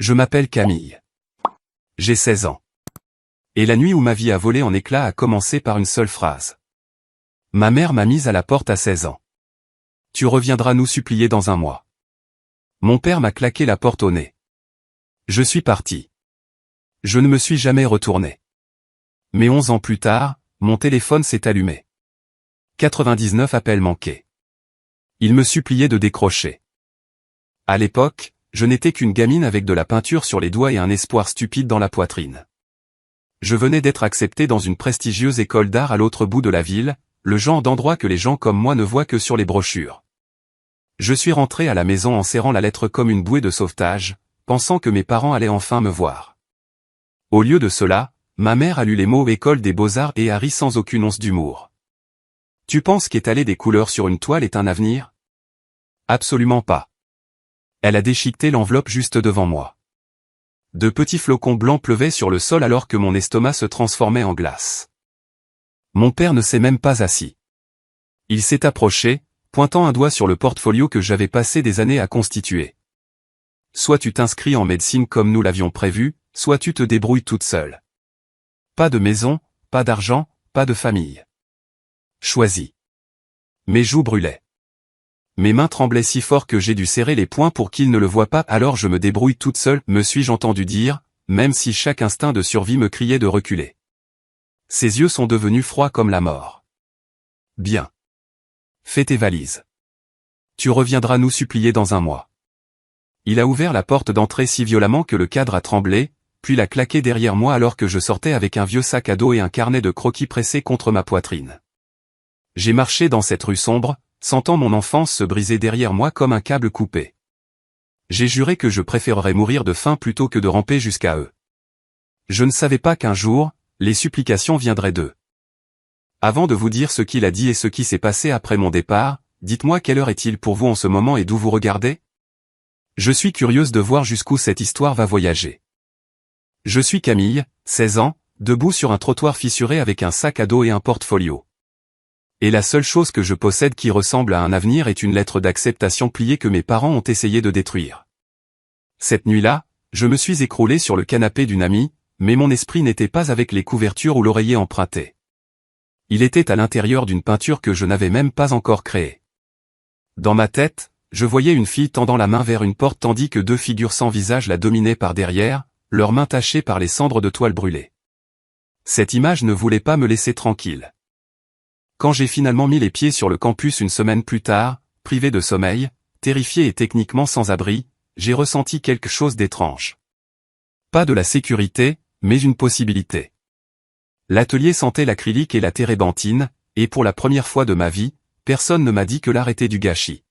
Je m'appelle Camille. J'ai 16 ans. Et la nuit où ma vie a volé en éclats a commencé par une seule phrase. Ma mère m'a mise à la porte à 16 ans. Tu reviendras nous supplier dans un mois. Mon père m'a claqué la porte au nez. Je suis parti. Je ne me suis jamais retourné. Mais 11 ans plus tard, mon téléphone s'est allumé. 99 appels manqués. Il me suppliait de décrocher. À l'époque, je n'étais qu'une gamine avec de la peinture sur les doigts et un espoir stupide dans la poitrine. Je venais d'être accepté dans une prestigieuse école d'art à l'autre bout de la ville, le genre d'endroit que les gens comme moi ne voient que sur les brochures. Je suis rentré à la maison en serrant la lettre comme une bouée de sauvetage, pensant que mes parents allaient enfin me voir. Au lieu de cela, ma mère a lu les mots École des Beaux-Arts et a ri sans aucune once d'humour. Tu penses qu'étaler des couleurs sur une toile est un avenir? Absolument pas. Elle a déchiqueté l'enveloppe juste devant moi. De petits flocons blancs pleuvaient sur le sol alors que mon estomac se transformait en glace. Mon père ne s'est même pas assis. Il s'est approché, pointant un doigt sur le portfolio que j'avais passé des années à constituer. Soit tu t'inscris en médecine comme nous l'avions prévu, soit tu te débrouilles toute seule. Pas de maison, pas d'argent, pas de famille. Choisis. Mes joues brûlaient. Mes mains tremblaient si fort que j'ai dû serrer les poings pour qu'ils ne le voient pas, alors je me débrouille toute seule, me suis-je entendu dire, même si chaque instinct de survie me criait de reculer. Ses yeux sont devenus froids comme la mort. Bien. Fais tes valises. Tu reviendras nous supplier dans un mois. Il a ouvert la porte d'entrée si violemment que le cadre a tremblé, puis l'a claqué derrière moi alors que je sortais avec un vieux sac à dos et un carnet de croquis pressé contre ma poitrine. J'ai marché dans cette rue sombre, sentant mon enfance se briser derrière moi comme un câble coupé. J'ai juré que je préférerais mourir de faim plutôt que de ramper jusqu'à eux. Je ne savais pas qu'un jour, les supplications viendraient d'eux. Avant de vous dire ce qu'il a dit et ce qui s'est passé après mon départ, dites-moi quelle heure est-il pour vous en ce moment et d'où vous regardez? Je suis curieuse de voir jusqu'où cette histoire va voyager. Je suis Camille, 16 ans, debout sur un trottoir fissuré avec un sac à dos et un portfolio. Et la seule chose que je possède qui ressemble à un avenir est une lettre d'acceptation pliée que mes parents ont essayé de détruire. Cette nuit-là, je me suis écroulé sur le canapé d'une amie, mais mon esprit n'était pas avec les couvertures ou l'oreiller emprunté. Il était à l'intérieur d'une peinture que je n'avais même pas encore créée. Dans ma tête, je voyais une fille tendant la main vers une porte tandis que deux figures sans visage la dominaient par derrière, leurs mains tachées par les cendres de toile brûlée. Cette image ne voulait pas me laisser tranquille. Quand j'ai finalement mis les pieds sur le campus une semaine plus tard, privé de sommeil, terrifié et techniquement sans abri, j'ai ressenti quelque chose d'étrange. Pas de la sécurité, mais une possibilité. L'atelier sentait l'acrylique et la térébenthine, et pour la première fois de ma vie, personne ne m'a dit que l'art était du gâchis.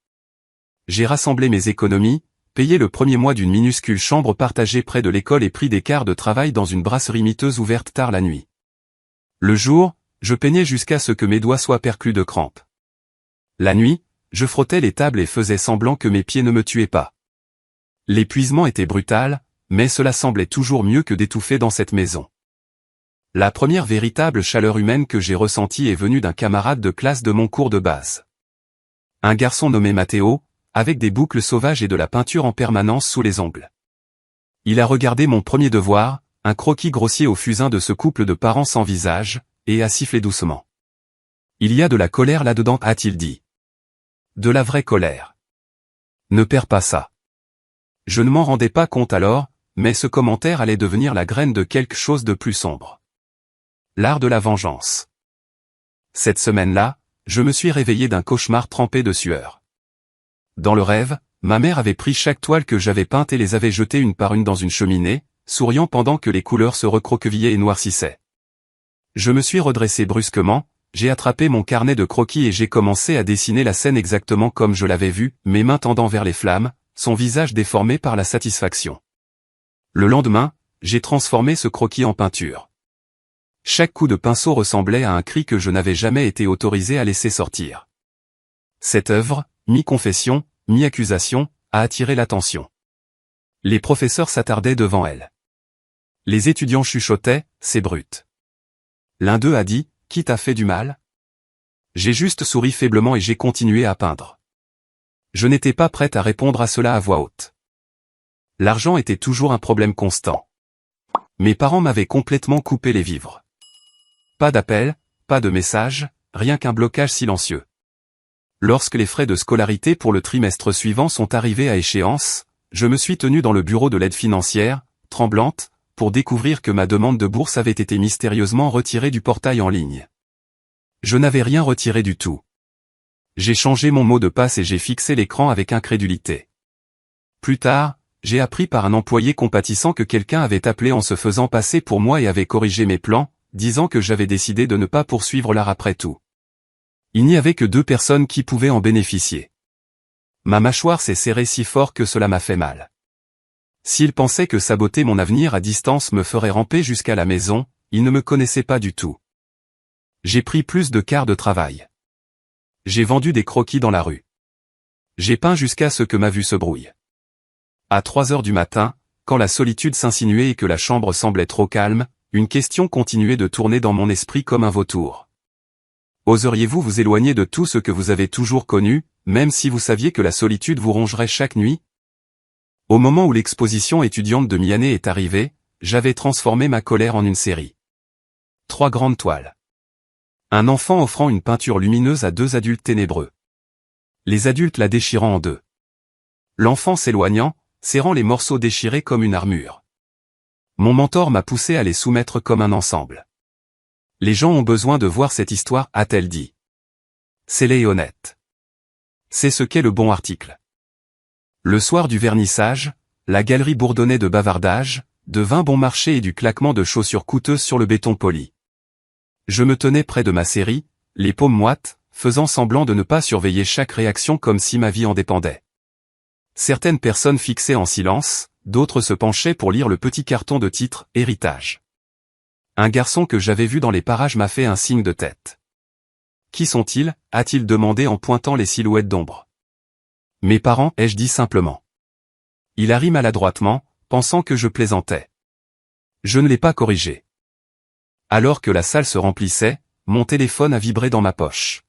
J'ai rassemblé mes économies, payé le premier mois d'une minuscule chambre partagée près de l'école et pris des quarts de travail dans une brasserie miteuse ouverte tard la nuit. Le jour, je peignais jusqu'à ce que mes doigts soient perclus de crampes. La nuit, je frottais les tables et faisais semblant que mes pieds ne me tuaient pas. L'épuisement était brutal, mais cela semblait toujours mieux que d'étouffer dans cette maison. La première véritable chaleur humaine que j'ai ressentie est venue d'un camarade de classe de mon cours de base. Un garçon nommé Mathéo, avec des boucles sauvages et de la peinture en permanence sous les ongles. Il a regardé mon premier devoir, un croquis grossier au fusain de ce couple de parents sans visage, et a sifflé doucement. Il y a de la colère là-dedans, a-t-il dit. De la vraie colère. Ne perds pas ça. Je ne m'en rendais pas compte alors, mais ce commentaire allait devenir la graine de quelque chose de plus sombre. L'art de la vengeance. Cette semaine-là, je me suis réveillé d'un cauchemar trempé de sueur. Dans le rêve, ma mère avait pris chaque toile que j'avais peinte et les avait jetées une par une dans une cheminée, souriant pendant que les couleurs se recroquevillaient et noircissaient. Je me suis redressé brusquement, j'ai attrapé mon carnet de croquis et j'ai commencé à dessiner la scène exactement comme je l'avais vue, mes mains tendant vers les flammes, son visage déformé par la satisfaction. Le lendemain, j'ai transformé ce croquis en peinture. Chaque coup de pinceau ressemblait à un cri que je n'avais jamais été autorisé à laisser sortir. Cette œuvre, mi-confession, mi-accusation, a attiré l'attention. Les professeurs s'attardaient devant elle. Les étudiants chuchotaient, c'est brut. L'un d'eux a dit, qui t'a fait du mal? J'ai juste souri faiblement et j'ai continué à peindre. Je n'étais pas prête à répondre à cela à voix haute. L'argent était toujours un problème constant. Mes parents m'avaient complètement coupé les vivres. Pas d'appel, pas de message, rien qu'un blocage silencieux. Lorsque les frais de scolarité pour le trimestre suivant sont arrivés à échéance, je me suis tenu dans le bureau de l'aide financière, tremblante, pour découvrir que ma demande de bourse avait été mystérieusement retirée du portail en ligne. Je n'avais rien retiré du tout. J'ai changé mon mot de passe et j'ai fixé l'écran avec incrédulité. Plus tard, j'ai appris par un employé compatissant que quelqu'un avait appelé en se faisant passer pour moi et avait corrigé mes plans, disant que j'avais décidé de ne pas poursuivre l'art après tout. Il n'y avait que 2 personnes qui pouvaient en bénéficier. Ma mâchoire s'est serrée si fort que cela m'a fait mal. S'il pensait que saboter mon avenir à distance me ferait ramper jusqu'à la maison, il ne me connaissait pas du tout. J'ai pris plus de quarts de travail. J'ai vendu des croquis dans la rue. J'ai peint jusqu'à ce que ma vue se brouille. À 3 heures du matin, quand la solitude s'insinuait et que la chambre semblait trop calme, une question continuait de tourner dans mon esprit comme un vautour. Oseriez-vous vous éloigner de tout ce que vous avez toujours connu, même si vous saviez que la solitude vous rongerait chaque nuit? Au moment où l'exposition étudiante de mi-année est arrivée, j'avais transformé ma colère en une série. 3 grandes toiles. Un enfant offrant une peinture lumineuse à 2 adultes ténébreux. Les adultes la déchirant en 2. L'enfant s'éloignant, serrant les morceaux déchirés comme une armure. Mon mentor m'a poussé à les soumettre comme un ensemble. Les gens ont besoin de voir cette histoire, a-t-elle dit. C'est laid et honnête. C'est ce qu'est le bon article. Le soir du vernissage, la galerie bourdonnait de bavardages, de vin bon marché et du claquement de chaussures coûteuses sur le béton poli. Je me tenais près de ma série, les paumes moites, faisant semblant de ne pas surveiller chaque réaction comme si ma vie en dépendait. Certaines personnes fixaient en silence, d'autres se penchaient pour lire le petit carton de titre « Héritage ». Un garçon que j'avais vu dans les parages m'a fait un signe de tête. « Qui sont-ils » a-t-il demandé en pointant les silhouettes d'ombre. « Mes parents » ai-je dit simplement. Il a ri maladroitement, pensant que je plaisantais. Je ne l'ai pas corrigé. Alors que la salle se remplissait, mon téléphone a vibré dans ma poche.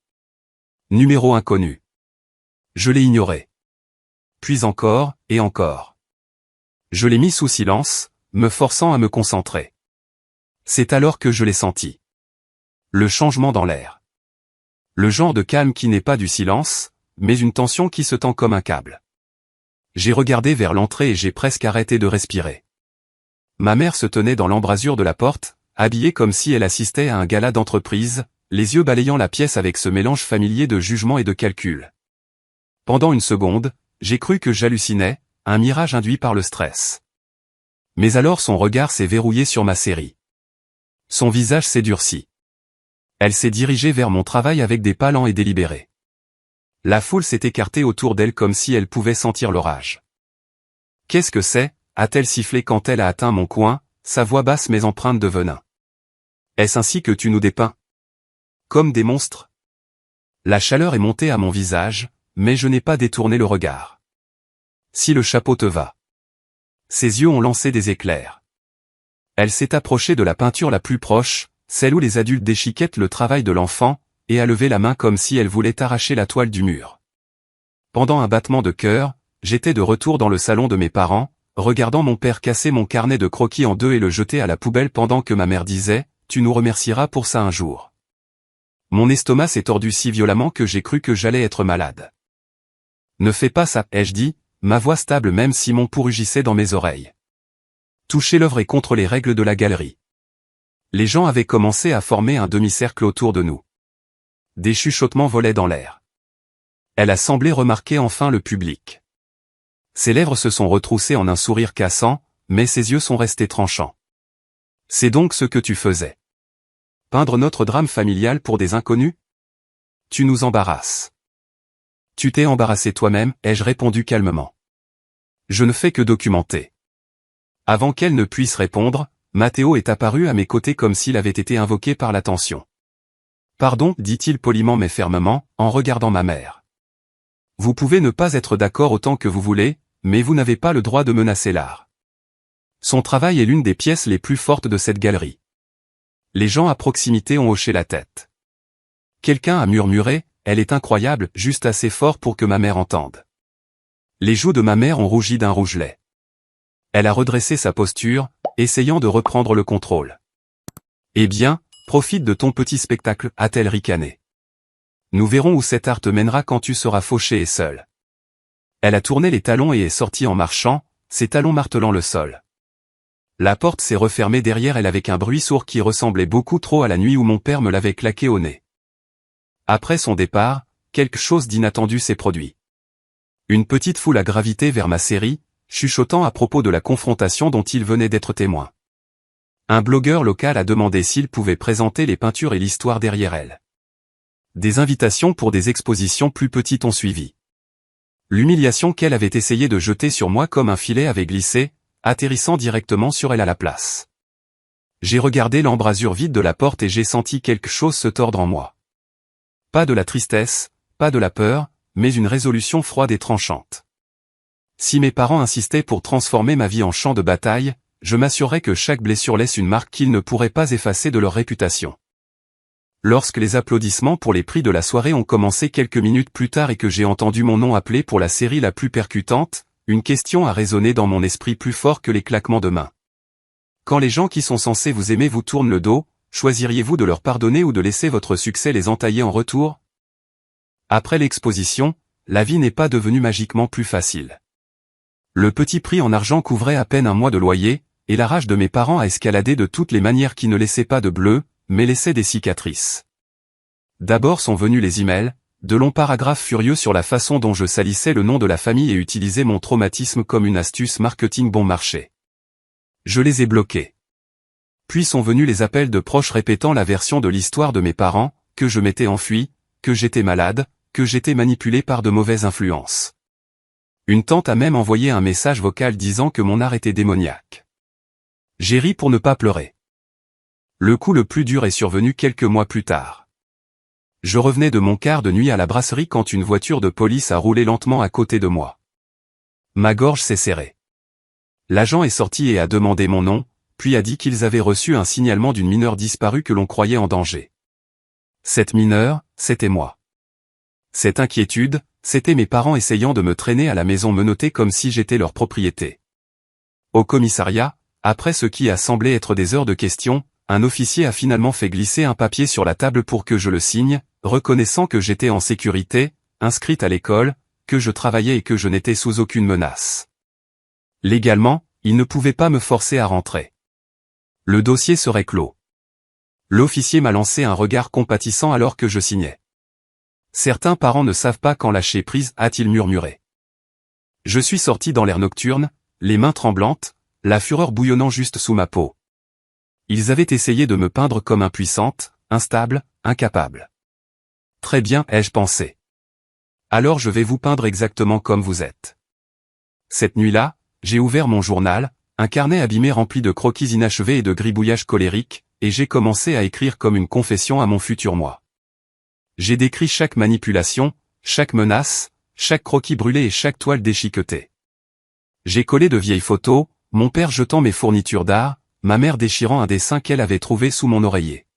Numéro inconnu. Je l'ai ignoré. Puis encore, et encore. Je l'ai mis sous silence, me forçant à me concentrer. C'est alors que je l'ai senti. Le changement dans l'air. Le genre de calme qui n'est pas du silence, mais une tension qui se tend comme un câble. J'ai regardé vers l'entrée et j'ai presque arrêté de respirer. Ma mère se tenait dans l'embrasure de la porte, habillée comme si elle assistait à un gala d'entreprise, les yeux balayant la pièce avec ce mélange familier de jugement et de calcul. Pendant une seconde, j'ai cru que j'hallucinais, un mirage induit par le stress. Mais alors son regard s'est verrouillé sur ma série. Son visage s'est durci. Elle s'est dirigée vers mon travail avec des pas lents et délibérés. La foule s'est écartée autour d'elle comme si elle pouvait sentir l'orage. « Qu'est-ce que c'est » a-t-elle sifflé quand elle a atteint mon coin, sa voix basse mais empreinte de venin. « Est-ce ainsi que tu nous dépeins ? Comme des monstres ?» La chaleur est montée à mon visage, mais je n'ai pas détourné le regard. « Si le chapeau te va. » Ses yeux ont lancé des éclairs. Elle s'est approchée de la peinture la plus proche, celle où les adultes déchiquettent le travail de l'enfant, et a levé la main comme si elle voulait arracher la toile du mur. Pendant un battement de cœur, j'étais de retour dans le salon de mes parents, regardant mon père casser mon carnet de croquis en 2 et le jeter à la poubelle pendant que ma mère disait « Tu nous remercieras pour ça un jour ». Mon estomac s'est tordu si violemment que j'ai cru que j'allais être malade. « Ne fais pas ça » ai-je dit, ma voix stable même si mon pouls rugissait dans mes oreilles. Toucher l'œuvre est contre les règles de la galerie. Les gens avaient commencé à former un demi-cercle autour de nous. Des chuchotements volaient dans l'air. Elle a semblé remarquer enfin le public. Ses lèvres se sont retroussées en un sourire cassant, mais ses yeux sont restés tranchants. C'est donc ce que tu faisais. Peindre notre drame familial pour des inconnus? Tu nous embarrasses. Tu t'es embarrassé toi-même, ai-je répondu calmement. Je ne fais que documenter. Avant qu'elle ne puisse répondre, Mathéo est apparu à mes côtés comme s'il avait été invoqué par l'attention. Pardon, dit-il poliment mais fermement, en regardant ma mère. Vous pouvez ne pas être d'accord autant que vous voulez, mais vous n'avez pas le droit de menacer l'art. Son travail est l'une des pièces les plus fortes de cette galerie. Les gens à proximité ont hoché la tête. Quelqu'un a murmuré, elle est incroyable, juste assez fort pour que ma mère entende. Les joues de ma mère ont rougi d'un rouge lait. Elle a redressé sa posture, essayant de reprendre le contrôle. Eh bien, profite de ton petit spectacle, a-t-elle ricané. Nous verrons où cet art te mènera quand tu seras fauché et seul. Elle a tourné les talons et est sortie en marchant, ses talons martelant le sol. La porte s'est refermée derrière elle avec un bruit sourd qui ressemblait beaucoup trop à la nuit où mon père me l'avait claqué au nez. Après son départ, quelque chose d'inattendu s'est produit. Une petite foule a gravité vers ma série, chuchotant à propos de la confrontation dont il venait d'être témoin. Un blogueur local a demandé s'il pouvait présenter les peintures et l'histoire derrière elles. Des invitations pour des expositions plus petites ont suivi. L'humiliation qu'elle avait essayé de jeter sur moi comme un filet avait glissé, atterrissant directement sur elle à la place. J'ai regardé l'embrasure vide de la porte et j'ai senti quelque chose se tordre en moi. Pas de la tristesse, pas de la peur, mais une résolution froide et tranchante. Si mes parents insistaient pour transformer ma vie en champ de bataille, je m'assurerais que chaque blessure laisse une marque qu'ils ne pourraient pas effacer de leur réputation. Lorsque les applaudissements pour les prix de la soirée ont commencé quelques minutes plus tard et que j'ai entendu mon nom appelé pour la série la plus percutante, une question a résonné dans mon esprit plus fort que les claquements de mains. Quand les gens qui sont censés vous aimer vous tournent le dos, choisiriez-vous de leur pardonner ou de laisser votre succès les entailler en retour? Après l'exposition, la vie n'est pas devenue magiquement plus facile. Le petit prix en argent couvrait à peine un mois de loyer, et la rage de mes parents a escaladé de toutes les manières qui ne laissaient pas de bleu, mais laissaient des cicatrices. D'abord sont venus les emails, de longs paragraphes furieux sur la façon dont je salissais le nom de la famille et utilisais mon traumatisme comme une astuce marketing bon marché. Je les ai bloqués. Puis sont venus les appels de proches répétant la version de l'histoire de mes parents, que je m'étais enfui, que j'étais malade, que j'étais manipulé par de mauvaises influences. Une tante a même envoyé un message vocal disant que mon art était démoniaque. J'ai ri pour ne pas pleurer. Le coup le plus dur est survenu quelques mois plus tard. Je revenais de mon quart de nuit à la brasserie quand une voiture de police a roulé lentement à côté de moi. Ma gorge s'est serrée. L'agent est sorti et a demandé mon nom, puis a dit qu'ils avaient reçu un signalement d'une mineure disparue que l'on croyait en danger. Cette mineure, c'était moi. Cette inquiétude, c'était mes parents essayant de me traîner à la maison menottée comme si j'étais leur propriété. Au commissariat, après ce qui a semblé être des heures de questions, un officier a finalement fait glisser un papier sur la table pour que je le signe, reconnaissant que j'étais en sécurité, inscrite à l'école, que je travaillais et que je n'étais sous aucune menace. Légalement, il ne pouvait pas me forcer à rentrer. Le dossier serait clos. L'officier m'a lancé un regard compatissant alors que je signais. Certains parents ne savent pas quand lâcher prise, a-t-il murmuré. Je suis sorti dans l'air nocturne, les mains tremblantes, la fureur bouillonnant juste sous ma peau. Ils avaient essayé de me peindre comme impuissante, instable, incapable. Très bien, ai-je pensé. Alors je vais vous peindre exactement comme vous êtes. Cette nuit-là, j'ai ouvert mon journal, un carnet abîmé rempli de croquis inachevés et de gribouillages colériques, et j'ai commencé à écrire comme une confession à mon futur moi. J'ai décrit chaque manipulation, chaque menace, chaque croquis brûlé et chaque toile déchiquetée. J'ai collé de vieilles photos, mon père jetant mes fournitures d'art, ma mère déchirant un dessin qu'elle avait trouvé sous mon oreiller.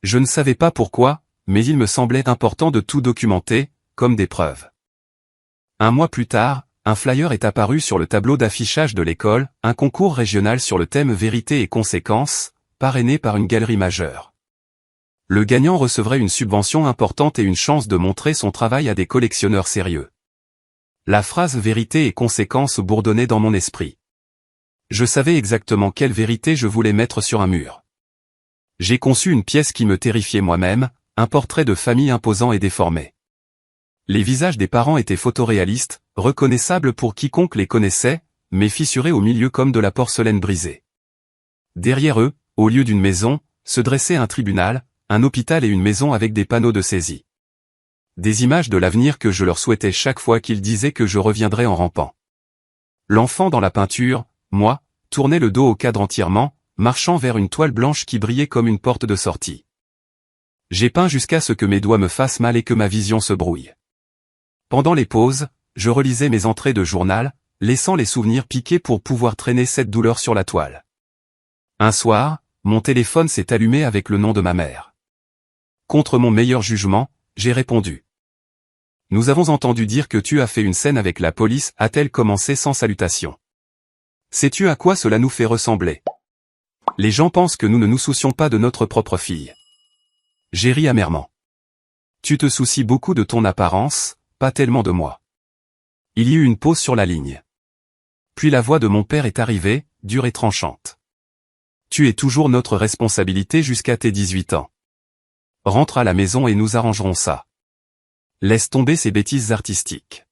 Je ne savais pas pourquoi, mais il me semblait important de tout documenter, comme des preuves. Un mois plus tard, un flyer est apparu sur le tableau d'affichage de l'école, un concours régional sur le thème Vérité et conséquences, parrainé par une galerie majeure. Le gagnant recevrait une subvention importante et une chance de montrer son travail à des collectionneurs sérieux. La phrase Vérité et conséquences bourdonnait dans mon esprit. Je savais exactement quelle vérité je voulais mettre sur un mur. J'ai conçu une pièce qui me terrifiait moi-même, un portrait de famille imposant et déformé. Les visages des parents étaient photoréalistes, reconnaissables pour quiconque les connaissait, mais fissurés au milieu comme de la porcelaine brisée. Derrière eux, au lieu d'une maison, se dressait un tribunal, un hôpital et une maison avec des panneaux de saisie. Des images de l'avenir que je leur souhaitais chaque fois qu'ils disaient que je reviendrais en rampant. L'enfant dans la peinture, moi, tournait le dos au cadre entièrement, marchant vers une toile blanche qui brillait comme une porte de sortie. J'ai peint jusqu'à ce que mes doigts me fassent mal et que ma vision se brouille. Pendant les pauses, je relisais mes entrées de journal, laissant les souvenirs piquer pour pouvoir traîner cette douleur sur la toile. Un soir, mon téléphone s'est allumé avec le nom de ma mère. Contre mon meilleur jugement, j'ai répondu. « Nous avons entendu dire que tu as fait une scène avec la police », a-t-elle commencé sans salutation. Sais-tu à quoi cela nous fait ressembler? Les gens pensent que nous ne nous soucions pas de notre propre fille. J'ai ri amèrement. Tu te soucies beaucoup de ton apparence, pas tellement de moi. Il y eut une pause sur la ligne. Puis la voix de mon père est arrivée, dure et tranchante. Tu es toujours notre responsabilité jusqu'à tes 18 ans. Rentre à la maison et nous arrangerons ça. Laisse tomber ces bêtises artistiques.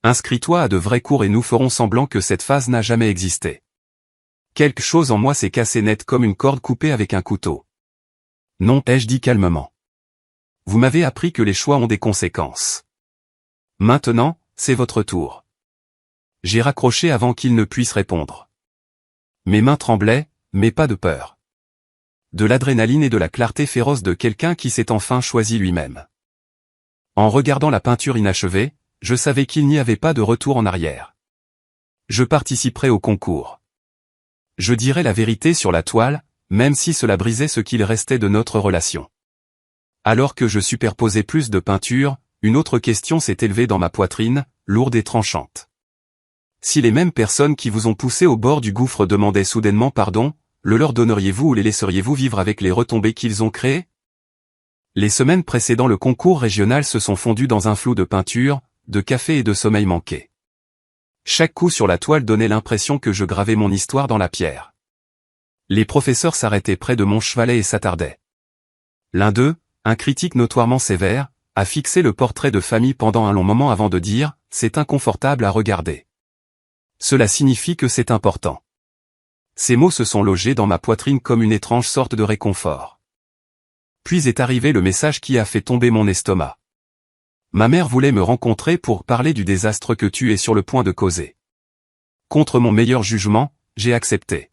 Inscris-toi à de vrais cours et nous ferons semblant que cette phase n'a jamais existé. Quelque chose en moi s'est cassé net comme une corde coupée avec un couteau. Non, ai-je dit calmement. Vous m'avez appris que les choix ont des conséquences. Maintenant, c'est votre tour. J'ai raccroché avant qu'il ne puisse répondre. Mes mains tremblaient, mais pas de peur. De l'adrénaline et de la clarté féroce de quelqu'un qui s'est enfin choisi lui-même. En regardant la peinture inachevée, je savais qu'il n'y avait pas de retour en arrière. Je participerai au concours. Je dirai la vérité sur la toile, même si cela brisait ce qu'il restait de notre relation. Alors que je superposais plus de peinture, une autre question s'est élevée dans ma poitrine, lourde et tranchante. Si les mêmes personnes qui vous ont poussé au bord du gouffre demandaient soudainement pardon, le leur donneriez-vous ou les laisseriez-vous vivre avec les retombées qu'ils ont créées? Les semaines précédant le concours régional se sont fondues dans un flou de peinture, de café et de sommeil manqué. Chaque coup sur la toile donnait l'impression que je gravais mon histoire dans la pierre. Les professeurs s'arrêtaient près de mon chevalet et s'attardaient. L'un d'eux, un critique notoirement sévère, a fixé le portrait de famille pendant un long moment avant de dire « c'est inconfortable à regarder ». Cela signifie que c'est important. Ces mots se sont logés dans ma poitrine comme une étrange sorte de réconfort. Puis est arrivé le message qui a fait tomber mon estomac. Ma mère voulait me rencontrer pour parler du désastre que tu es sur le point de causer. Contre mon meilleur jugement, j'ai accepté.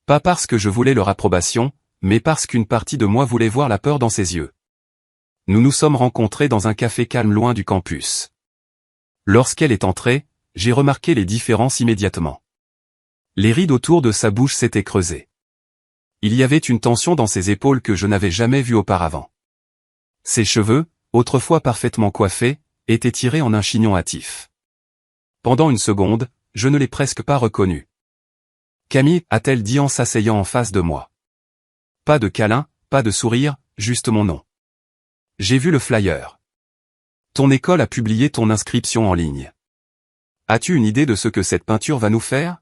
Pas parce que je voulais leur approbation, mais parce qu'une partie de moi voulait voir la peur dans ses yeux. Nous nous sommes rencontrés dans un café calme loin du campus. Lorsqu'elle est entrée, j'ai remarqué les différences immédiatement. Les rides autour de sa bouche s'étaient creusées. Il y avait une tension dans ses épaules que je n'avais jamais vue auparavant. Ses cheveux, autrefois parfaitement coiffés, étaient tirés en un chignon hâtif. Pendant une seconde, je ne l'ai presque pas reconnue. Camille, a-t-elle dit en s'asseyant en face de moi. Pas de câlin, pas de sourire, juste mon nom. J'ai vu le flyer. Ton école a publié ton inscription en ligne. As-tu une idée de ce que cette peinture va nous faire?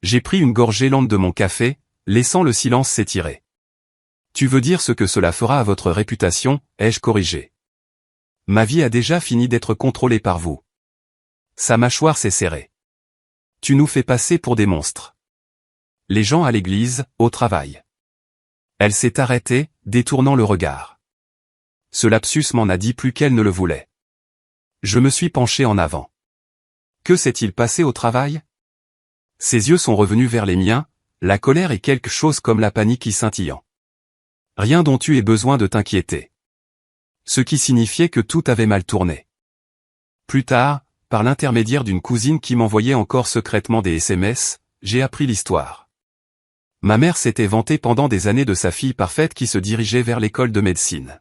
J'ai pris une gorgée lente de mon café, laissant le silence s'étirer. Tu veux dire ce que cela fera à votre réputation, ai-je corrigé. Ma vie a déjà fini d'être contrôlée par vous. Sa mâchoire s'est serrée. Tu nous fais passer pour des monstres. Les gens à l'église, au travail. Elle s'est arrêtée, détournant le regard. Ce lapsus m'en a dit plus qu'elle ne le voulait. Je me suis penché en avant. Que s'est-il passé au travail? Ses yeux sont revenus vers les miens, la colère et quelque chose comme la panique y scintillant. Rien dont tu aies besoin de t'inquiéter. Ce qui signifiait que tout avait mal tourné. Plus tard, par l'intermédiaire d'une cousine qui m'envoyait encore secrètement des SMS, j'ai appris l'histoire. Ma mère s'était vantée pendant des années de sa fille parfaite qui se dirigeait vers l'école de médecine.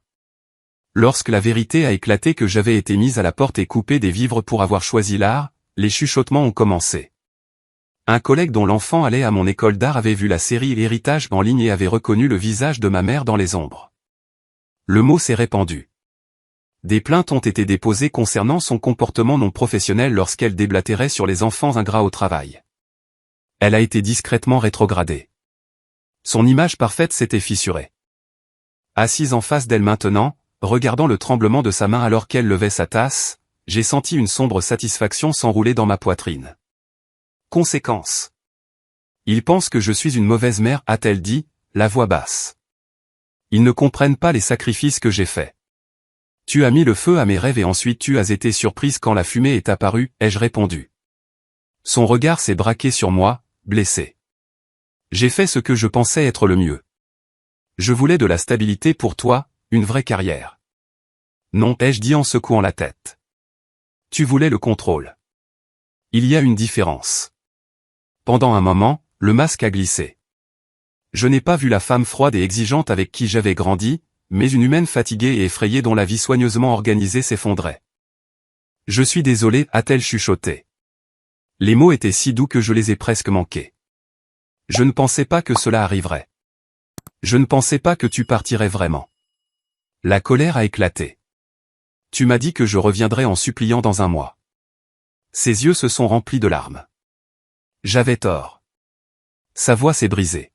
Lorsque la vérité a éclaté que j'avais été mise à la porte et coupée des vivres pour avoir choisi l'art, les chuchotements ont commencé. Un collègue dont l'enfant allait à mon école d'art avait vu la série Héritage en ligne et avait reconnu le visage de ma mère dans les ombres. Le mot s'est répandu. Des plaintes ont été déposées concernant son comportement non professionnel lorsqu'elle déblatérait sur les enfants ingrats au travail. Elle a été discrètement rétrogradée. Son image parfaite s'était fissurée. Assise en face d'elle maintenant, regardant le tremblement de sa main alors qu'elle levait sa tasse, j'ai senti une sombre satisfaction s'enrouler dans ma poitrine. Conséquence. Ils pensent que je suis une mauvaise mère, a-t-elle dit, la voix basse. Ils ne comprennent pas les sacrifices que j'ai faits. Tu as mis le feu à mes rêves et ensuite tu as été surprise quand la fumée est apparue, ai-je répondu. Son regard s'est braqué sur moi, blessé. J'ai fait ce que je pensais être le mieux. Je voulais de la stabilité pour toi, une vraie carrière. Non, ai-je dit en secouant la tête. Tu voulais le contrôle. Il y a une différence. Pendant un moment, le masque a glissé. Je n'ai pas vu la femme froide et exigeante avec qui j'avais grandi, mais une humaine fatiguée et effrayée dont la vie soigneusement organisée s'effondrait. Je suis désolé, a-t-elle chuchoté. Les mots étaient si doux que je les ai presque manqués. Je ne pensais pas que cela arriverait. Je ne pensais pas que tu partirais vraiment. La colère a éclaté. Tu m'as dit que je reviendrais en suppliant dans un mois. Ses yeux se sont remplis de larmes. J'avais tort. Sa voix s'est brisée.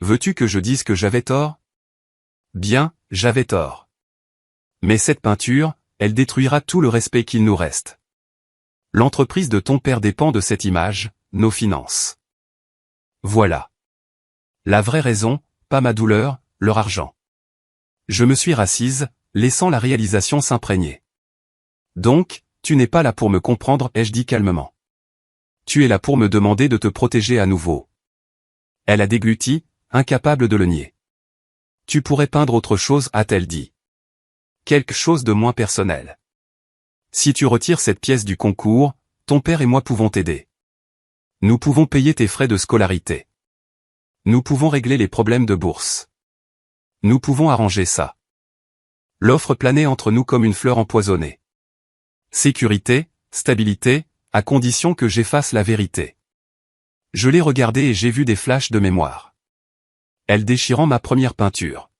Veux-tu que je dise que j'avais tort? Bien, j'avais tort. Mais cette peinture, elle détruira tout le respect qu'il nous reste. L'entreprise de ton père dépend de cette image, nos finances. Voilà. La vraie raison, pas ma douleur, leur argent. Je me suis rassise, laissant la réalisation s'imprégner. Donc, tu n'es pas là pour me comprendre, ai-je dit calmement. Tu es là pour me demander de te protéger à nouveau. Elle a dégluti, incapable de le nier. Tu pourrais peindre autre chose, a-t-elle dit. Quelque chose de moins personnel. Si tu retires cette pièce du concours, ton père et moi pouvons t'aider. Nous pouvons payer tes frais de scolarité. Nous pouvons régler les problèmes de bourse. Nous pouvons arranger ça. L'offre planait entre nous comme une fleur empoisonnée. Sécurité, stabilité, à condition que j'efface la vérité. Je l'ai regardée et j'ai vu des flashs de mémoire. Elle déchirant ma première peinture.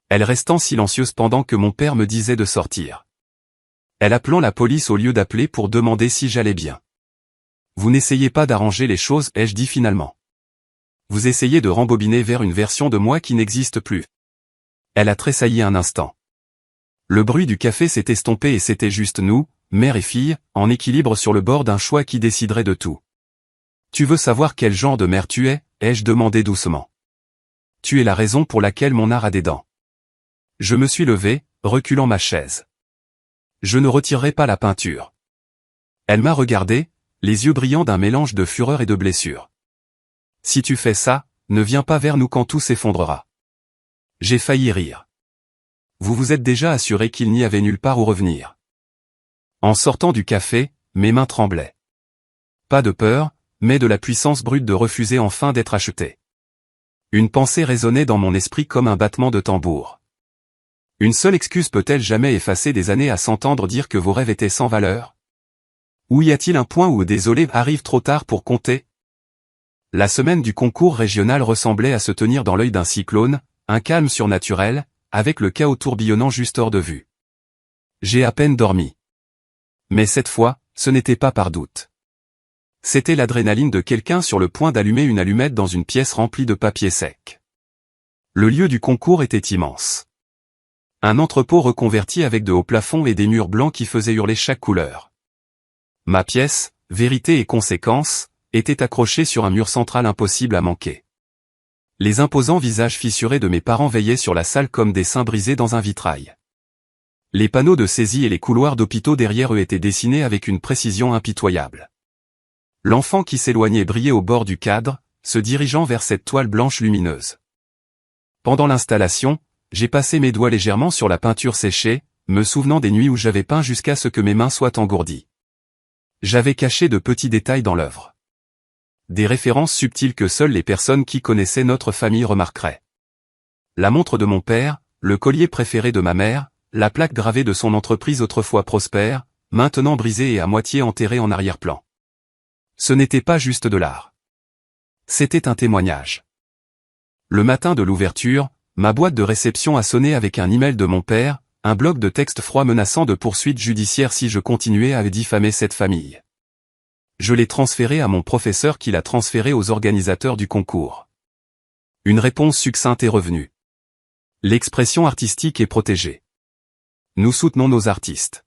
Elle restant silencieuse pendant que mon père me disait de sortir. Elle appelant la police au lieu d'appeler pour demander si j'allais bien. Vous n'essayez pas d'arranger les choses, ai-je dit finalement. Vous essayez de rembobiner vers une version de moi qui n'existe plus. Elle a tressailli un instant. Le bruit du café s'est estompé et c'était juste nous, mère et fille, en équilibre sur le bord d'un choix qui déciderait de tout. Tu veux savoir quel genre de mère tu es, ai-je demandé doucement. Tu es la raison pour laquelle mon art a des dents. Je me suis levé, reculant ma chaise. Je ne retirerai pas la peinture. Elle m'a regardé, les yeux brillants d'un mélange de fureur et de blessure. Si tu fais ça, ne viens pas vers nous quand tout s'effondrera. J'ai failli rire. Vous vous êtes déjà assuré qu'il n'y avait nulle part où revenir. En sortant du café, mes mains tremblaient. Pas de peur, mais de la puissance brute de refuser enfin d'être acheté. Une pensée résonnait dans mon esprit comme un battement de tambour. Une seule excuse peut-elle jamais effacer des années à s'entendre dire que vos rêves étaient sans valeur? Ou y a-t-il un point où désolé arrive trop tard pour compter? La semaine du concours régional ressemblait à se tenir dans l'œil d'un cyclone, un calme surnaturel, avec le chaos tourbillonnant juste hors de vue. J'ai à peine dormi. Mais cette fois, ce n'était pas par doute. C'était l'adrénaline de quelqu'un sur le point d'allumer une allumette dans une pièce remplie de papier sec. Le lieu du concours était immense. Un entrepôt reconverti avec de hauts plafonds et des murs blancs qui faisaient hurler chaque couleur. Ma pièce, vérité et conséquence, était accrochée sur un mur central impossible à manquer. Les imposants visages fissurés de mes parents veillaient sur la salle comme des seins brisés dans un vitrail. Les panneaux de saisie et les couloirs d'hôpitaux derrière eux étaient dessinés avec une précision impitoyable. L'enfant qui s'éloignait brillait au bord du cadre, se dirigeant vers cette toile blanche lumineuse. Pendant l'installation, j'ai passé mes doigts légèrement sur la peinture séchée, me souvenant des nuits où j'avais peint jusqu'à ce que mes mains soient engourdies. J'avais caché de petits détails dans l'œuvre. Des références subtiles que seules les personnes qui connaissaient notre famille remarqueraient. La montre de mon père, le collier préféré de ma mère, la plaque gravée de son entreprise autrefois prospère, maintenant brisée et à moitié enterrée en arrière-plan. Ce n'était pas juste de l'art. C'était un témoignage. Le matin de l'ouverture, ma boîte de réception a sonné avec un email de mon père, un bloc de texte froid menaçant de poursuites judiciaires si je continuais à diffamer cette famille. Je l'ai transféré à mon professeur qui l'a transféré aux organisateurs du concours. Une réponse succincte est revenue. L'expression artistique est protégée. Nous soutenons nos artistes.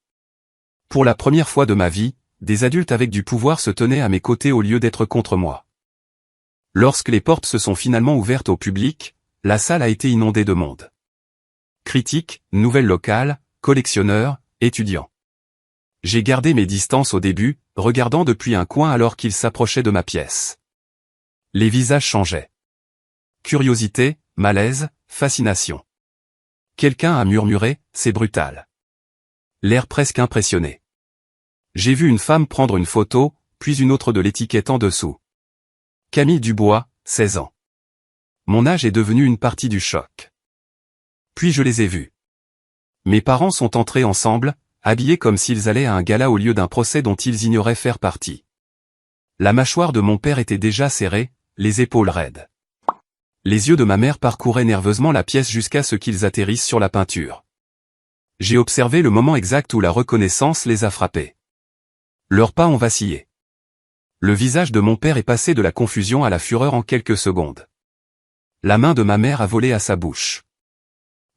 Pour la première fois de ma vie, des adultes avec du pouvoir se tenaient à mes côtés au lieu d'être contre moi. Lorsque les portes se sont finalement ouvertes au public, la salle a été inondée de monde. Critiques, nouvelles locales, collectionneurs, étudiants. J'ai gardé mes distances au début, regardant depuis un coin alors qu'ils s'approchaient de ma pièce. Les visages changeaient. Curiosité, malaise, fascination. Quelqu'un a murmuré, c'est brutal. L'air presque impressionné. J'ai vu une femme prendre une photo, puis une autre de l'étiquette en dessous. Camille Dubois, 16 ans. Mon âge est devenu une partie du choc. Puis je les ai vus. Mes parents sont entrés ensemble, habillés comme s'ils allaient à un gala au lieu d'un procès dont ils ignoraient faire partie. La mâchoire de mon père était déjà serrée, les épaules raides. Les yeux de ma mère parcouraient nerveusement la pièce jusqu'à ce qu'ils atterrissent sur la peinture. J'ai observé le moment exact où la reconnaissance les a frappés. Leurs pas ont vacillé. Le visage de mon père est passé de la confusion à la fureur en quelques secondes. La main de ma mère a volé à sa bouche.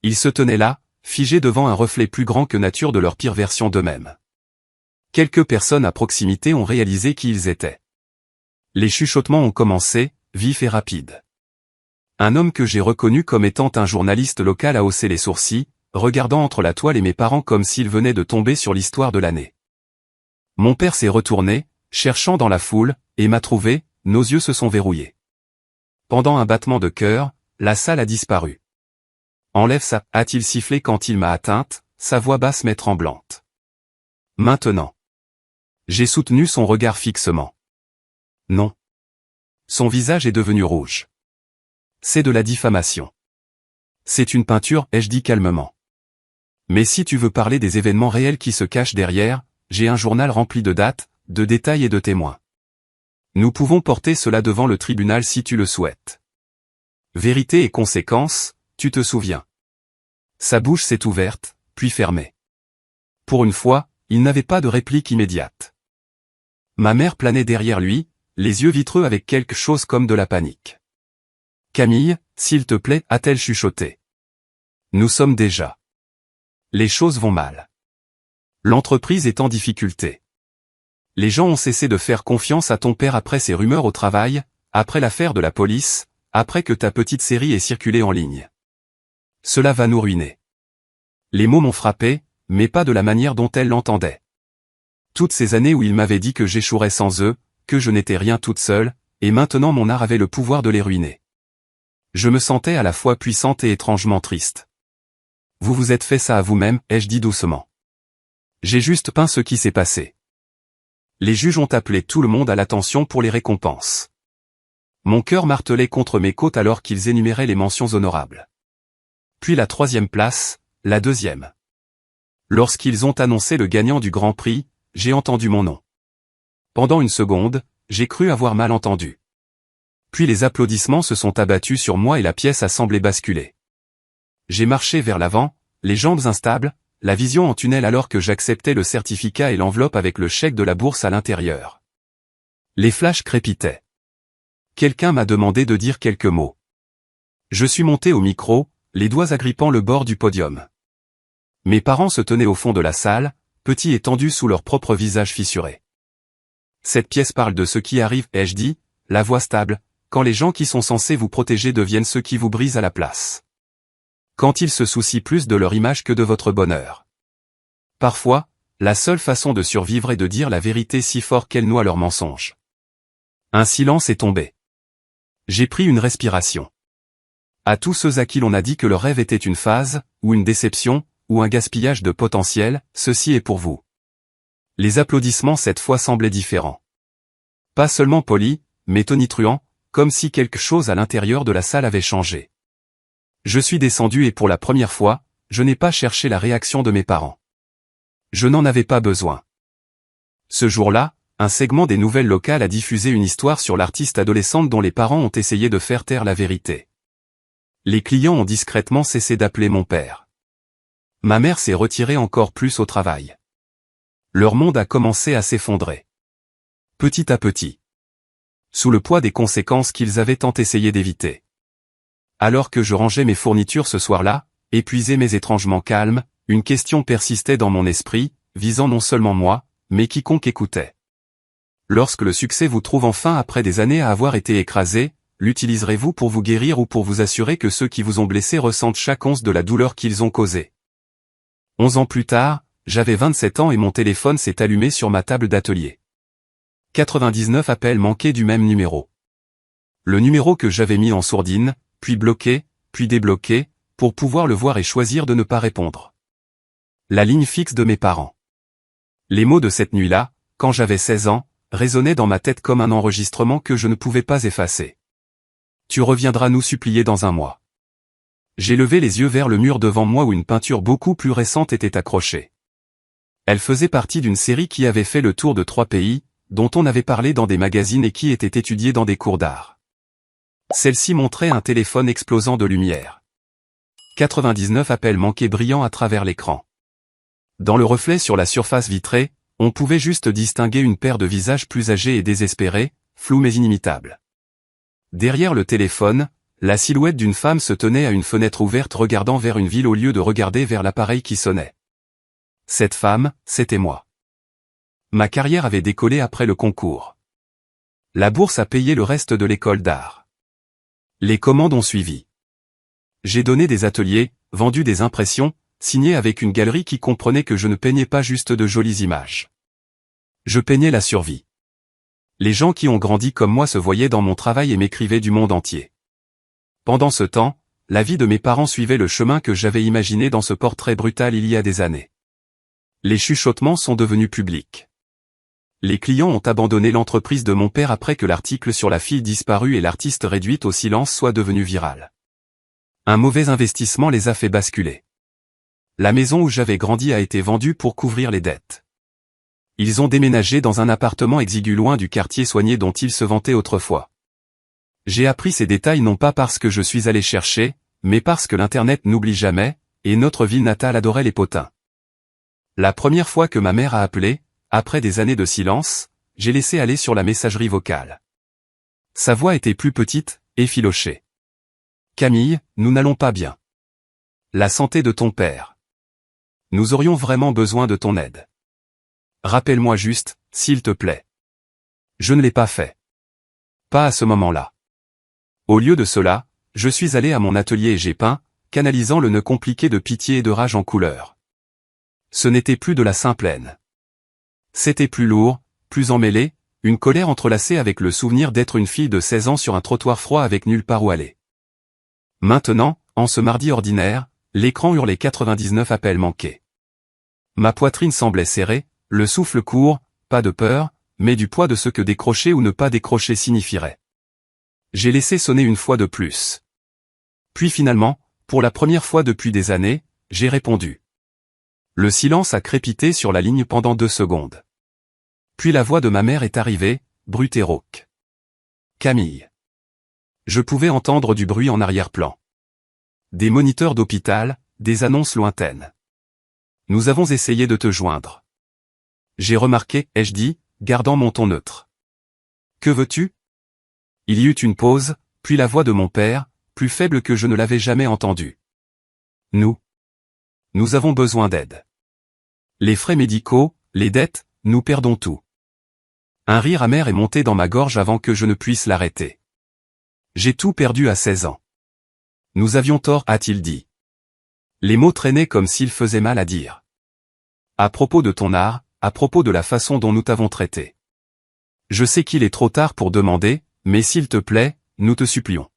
Ils se tenaient là, figés devant un reflet plus grand que nature de leur pire version d'eux-mêmes. Quelques personnes à proximité ont réalisé qui ils étaient. Les chuchotements ont commencé, vifs et rapides. Un homme que j'ai reconnu comme étant un journaliste local a haussé les sourcils, regardant entre la toile et mes parents comme s'ils venaient de tomber sur l'histoire de l'année. Mon père s'est retourné, cherchant dans la foule, et m'a trouvé, nos yeux se sont verrouillés. Pendant un battement de cœur, la salle a disparu. Enlève ça, a-t-il sifflé quand il m'a atteinte, sa voix basse mais tremblante. Maintenant. J'ai soutenu son regard fixement. Non. Son visage est devenu rouge. C'est de la diffamation. C'est une peinture, ai-je dit calmement. Mais si tu veux parler des événements réels qui se cachent derrière, j'ai un journal rempli de dates, de détails et de témoins. Nous pouvons porter cela devant le tribunal si tu le souhaites. Vérité et conséquence, tu te souviens. Sa bouche s'est ouverte, puis fermée. Pour une fois, il n'avait pas de réplique immédiate. Ma mère planait derrière lui, les yeux vitreux avec quelque chose comme de la panique. Camille, s'il te plaît, a-t-elle chuchoté. Nous sommes déjà. Les choses vont mal. L'entreprise est en difficulté. Les gens ont cessé de faire confiance à ton père après ces rumeurs au travail, après l'affaire de la police, après que ta petite série ait circulé en ligne. Cela va nous ruiner. Les mots m'ont frappé, mais pas de la manière dont elle l'entendait. Toutes ces années où il m'avait dit que j'échouerais sans eux, que je n'étais rien toute seule, et maintenant mon art avait le pouvoir de les ruiner. Je me sentais à la fois puissante et étrangement triste. Vous vous êtes fait ça à vous-même, ai-je dit doucement. J'ai juste peint ce qui s'est passé. Les juges ont appelé tout le monde à l'attention pour les récompenses. Mon cœur martelait contre mes côtes alors qu'ils énuméraient les mentions honorables. Puis la 3e place, la 2e. Lorsqu'ils ont annoncé le gagnant du Grand Prix, j'ai entendu mon nom. Pendant une seconde, j'ai cru avoir mal entendu. Puis les applaudissements se sont abattus sur moi et la pièce a semblé basculer. J'ai marché vers l'avant, les jambes instables, la vision en tunnel alors que j'acceptais le certificat et l'enveloppe avec le chèque de la bourse à l'intérieur. Les flashs crépitaient. Quelqu'un m'a demandé de dire quelques mots. Je suis monté au micro, les doigts agrippant le bord du podium. Mes parents se tenaient au fond de la salle, petits et tendus sous leur propre visage fissuré. Cette pièce parle de ce qui arrive, ai-je dit, la voix stable, quand les gens qui sont censés vous protéger deviennent ceux qui vous brisent à la place. Quand ils se soucient plus de leur image que de votre bonheur. Parfois, la seule façon de survivre est de dire la vérité si fort qu'elle noie leurs mensonges. Un silence est tombé. J'ai pris une respiration. À tous ceux à qui l'on a dit que leur rêve était une phase, ou une déception, ou un gaspillage de potentiel, ceci est pour vous. Les applaudissements cette fois semblaient différents. Pas seulement polis, mais tonitruants, comme si quelque chose à l'intérieur de la salle avait changé. Je suis descendu et pour la première fois, je n'ai pas cherché la réaction de mes parents. Je n'en avais pas besoin. Ce jour-là, un segment des nouvelles locales a diffusé une histoire sur l'artiste adolescente dont les parents ont essayé de faire taire la vérité. Les clients ont discrètement cessé d'appeler mon père. Ma mère s'est retirée encore plus au travail. Leur monde a commencé à s'effondrer. Petit à petit. Sous le poids des conséquences qu'ils avaient tant essayé d'éviter. Alors que je rangeais mes fournitures ce soir-là, épuisé mais étrangement calme, une question persistait dans mon esprit, visant non seulement moi, mais quiconque écoutait. Lorsque le succès vous trouve enfin après des années à avoir été écrasé, l'utiliserez-vous pour vous guérir ou pour vous assurer que ceux qui vous ont blessé ressentent chaque once de la douleur qu'ils ont causée? 11 ans plus tard, j'avais 27 ans et mon téléphone s'est allumé sur ma table d'atelier. 99 appels manqués du même numéro. Le numéro que j'avais mis en sourdine, puis bloqué, puis débloqué, pour pouvoir le voir et choisir de ne pas répondre. La ligne fixe de mes parents. Les mots de cette nuit-là, quand j'avais 16 ans, résonnaient dans ma tête comme un enregistrement que je ne pouvais pas effacer. Tu reviendras nous supplier dans un mois. J'ai levé les yeux vers le mur devant moi où une peinture beaucoup plus récente était accrochée. Elle faisait partie d'une série qui avait fait le tour de 3 pays, dont on avait parlé dans des magazines et qui était étudié dans des cours d'art. Celle-ci montrait un téléphone explosant de lumière. 99 appels manqués brillants à travers l'écran. Dans le reflet sur la surface vitrée, on pouvait juste distinguer une paire de visages plus âgés et désespérés, flous mais inimitables. Derrière le téléphone, la silhouette d'une femme se tenait à une fenêtre ouverte regardant vers une ville au lieu de regarder vers l'appareil qui sonnait. Cette femme, c'était moi. Ma carrière avait décollé après le concours. La bourse a payé le reste de l'école d'art. Les commandes ont suivi. J'ai donné des ateliers, vendu des impressions, signé avec une galerie qui comprenait que je ne peignais pas juste de jolies images. Je peignais la survie. Les gens qui ont grandi comme moi se voyaient dans mon travail et m'écrivaient du monde entier. Pendant ce temps, la vie de mes parents suivait le chemin que j'avais imaginé dans ce portrait brutal il y a des années. Les chuchotements sont devenus publics. Les clients ont abandonné l'entreprise de mon père après que l'article sur la fille disparue et l'artiste réduite au silence soit devenu viral. Un mauvais investissement les a fait basculer. La maison où j'avais grandi a été vendue pour couvrir les dettes. Ils ont déménagé dans un appartement exigu loin du quartier soigné dont ils se vantaient autrefois. J'ai appris ces détails non pas parce que je suis allé chercher, mais parce que l'Internet n'oublie jamais, et notre ville natale adorait les potins. La première fois que ma mère a appelé, après des années de silence, j'ai laissé aller sur la messagerie vocale. Sa voix était plus petite, effilochée. « Camille, nous n'allons pas bien. La santé de ton père. Nous aurions vraiment besoin de ton aide. Rappelle-moi juste, s'il te plaît. » Je ne l'ai pas fait. Pas à ce moment-là. Au lieu de cela, je suis allé à mon atelier et j'ai peint, canalisant le nœud compliqué de pitié et de rage en couleurs. Ce n'était plus de la simple haine. C'était plus lourd, plus emmêlé, une colère entrelacée avec le souvenir d'être une fille de 16 ans sur un trottoir froid avec nulle part où aller. Maintenant, en ce mardi ordinaire, l'écran hurlait 99 appels manqués. Ma poitrine semblait serrée, le souffle court, pas de peur, mais du poids de ce que décrocher ou ne pas décrocher signifierait. J'ai laissé sonner une fois de plus. Puis finalement, pour la première fois depuis des années, j'ai répondu. Le silence a crépité sur la ligne pendant 2 secondes. Puis la voix de ma mère est arrivée, brute et rauque. Camille. Je pouvais entendre du bruit en arrière-plan. Des moniteurs d'hôpital, des annonces lointaines. Nous avons essayé de te joindre. J'ai remarqué, ai-je dit, gardant mon ton neutre. Que veux-tu? Il y eut une pause, puis la voix de mon père, plus faible que je ne l'avais jamais entendue. Nous avons besoin d'aide. Les frais médicaux, les dettes, nous perdons tout. Un rire amer est monté dans ma gorge avant que je ne puisse l'arrêter. J'ai tout perdu à 16 ans. Nous avions tort, a-t-il dit. Les mots traînaient comme s'ils faisaient mal à dire. À propos de ton art, à propos de la façon dont nous t'avons traité. Je sais qu'il est trop tard pour demander, mais s'il te plaît, nous te supplions.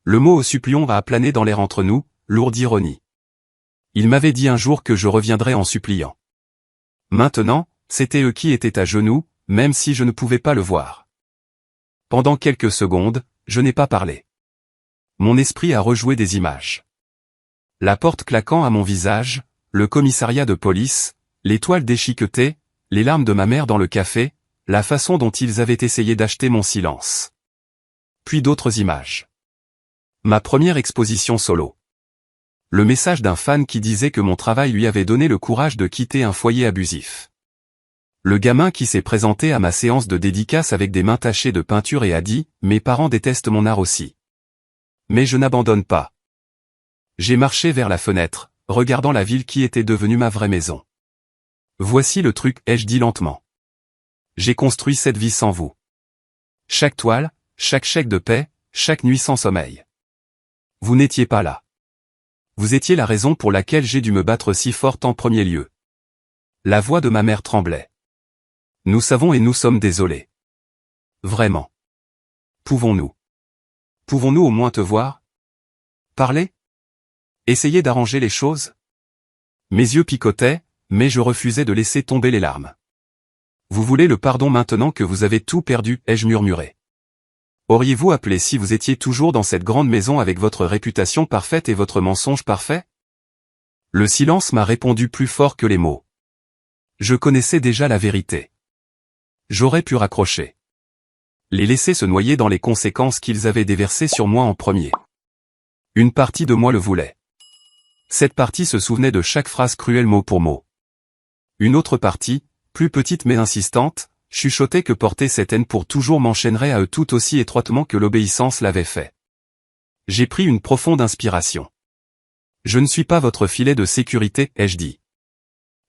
Le mot supplions a plané dans l'air entre nous, lourd d'ironie. Il m'avait dit un jour que je reviendrais en suppliant. Maintenant, c'était eux qui étaient à genoux, même si je ne pouvais pas le voir. Pendant quelques secondes, je n'ai pas parlé. Mon esprit a rejoué des images. La porte claquant à mon visage, le commissariat de police, les toiles déchiquetées, les larmes de ma mère dans le café, la façon dont ils avaient essayé d'acheter mon silence. Puis d'autres images. Ma première exposition solo. Le message d'un fan qui disait que mon travail lui avait donné le courage de quitter un foyer abusif. Le gamin qui s'est présenté à ma séance de dédicace avec des mains tachées de peinture et a dit « Mes parents détestent mon art aussi. Mais je n'abandonne pas. » J'ai marché vers la fenêtre, regardant la ville qui était devenue ma vraie maison. Voici le truc, ai-je dit lentement. J'ai construit cette vie sans vous. Chaque toile, chaque chèque de paie, chaque nuit sans sommeil. Vous n'étiez pas là. Vous étiez la raison pour laquelle j'ai dû me battre si fort en premier lieu. La voix de ma mère tremblait. Nous savons et nous sommes désolés. Vraiment. Pouvons-nous au moins te voir? Parler? Essayer d'arranger les choses? Mes yeux picotaient, mais je refusais de laisser tomber les larmes. Vous voulez le pardon maintenant que vous avez tout perdu, ai-je murmuré. Auriez-vous appelé si vous étiez toujours dans cette grande maison avec votre réputation parfaite et votre mensonge parfait? Le silence m'a répondu plus fort que les mots. Je connaissais déjà la vérité. J'aurais pu raccrocher. Les laisser se noyer dans les conséquences qu'ils avaient déversées sur moi en premier. Une partie de moi le voulait. Cette partie se souvenait de chaque phrase cruelle mot pour mot. Une autre partie, plus petite mais insistante, chuchotait que porter cette haine pour toujours m'enchaînerait à eux tout aussi étroitement que l'obéissance l'avait fait. J'ai pris une profonde inspiration. Je ne suis pas votre filet de sécurité, ai-je dit.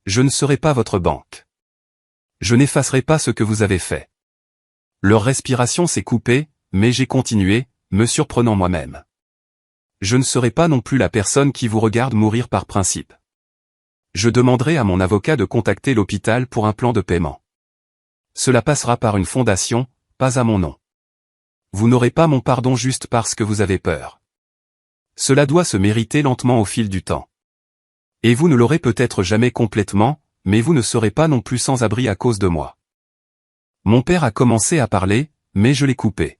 Je ne serai pas votre banque. Je n'effacerai pas ce que vous avez fait. Leur respiration s'est coupée, mais j'ai continué, me surprenant moi-même. Je ne serai pas non plus la personne qui vous regarde mourir par principe. Je demanderai à mon avocat de contacter l'hôpital pour un plan de paiement. Cela passera par une fondation, pas à mon nom. Vous n'aurez pas mon pardon juste parce que vous avez peur. Cela doit se mériter lentement au fil du temps. Et vous ne l'aurez peut-être jamais complètement, mais vous ne serez pas non plus sans abri à cause de moi. Mon père a commencé à parler, mais je l'ai coupé.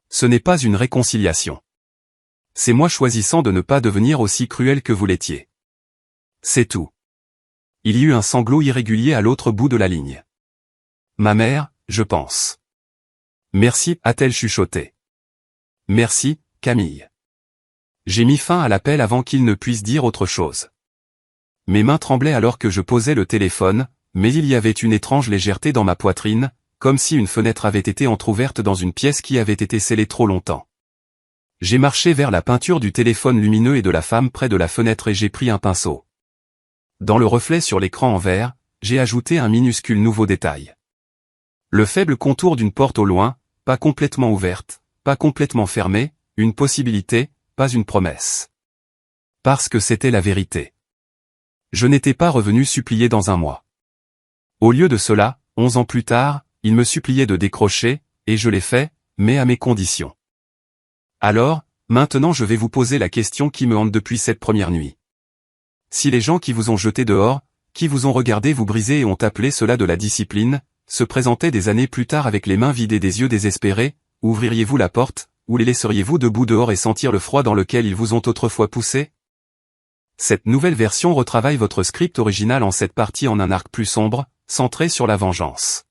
Ce n'est pas une réconciliation. C'est moi choisissant de ne pas devenir aussi cruel que vous l'étiez. C'est tout. Il y eut un sanglot irrégulier à l'autre bout de la ligne. Ma mère, je pense. Merci, a-t-elle chuchoté. Merci, Camille. J'ai mis fin à l'appel avant qu'il ne puisse dire autre chose. Mes mains tremblaient alors que je posais le téléphone, mais il y avait une étrange légèreté dans ma poitrine, comme si une fenêtre avait été entr'ouverte dans une pièce qui avait été scellée trop longtemps. J'ai marché vers la peinture du téléphone lumineux et de la femme près de la fenêtre et j'ai pris un pinceau. Dans le reflet sur l'écran en verre, j'ai ajouté un minuscule nouveau détail. Le faible contour d'une porte au loin, pas complètement ouverte, pas complètement fermée, une possibilité, pas une promesse. Parce que c'était la vérité. Je n'étais pas revenu supplier dans un mois. Au lieu de cela, 11 ans plus tard, il me suppliait de décrocher, et je l'ai fait, mais à mes conditions. Alors, maintenant je vais vous poser la question qui me hante depuis cette première nuit. Si les gens qui vous ont jeté dehors, qui vous ont regardé vous briser et ont appelé cela de la discipline, se présentaient des années plus tard avec les mains vidées des yeux désespérés, ouvririez-vous la porte, ou les laisseriez-vous debout dehors et sentir le froid dans lequel ils vous ont autrefois poussé? Cette nouvelle version retravaille votre script original en 7 parties en un arc plus sombre, centré sur la vengeance.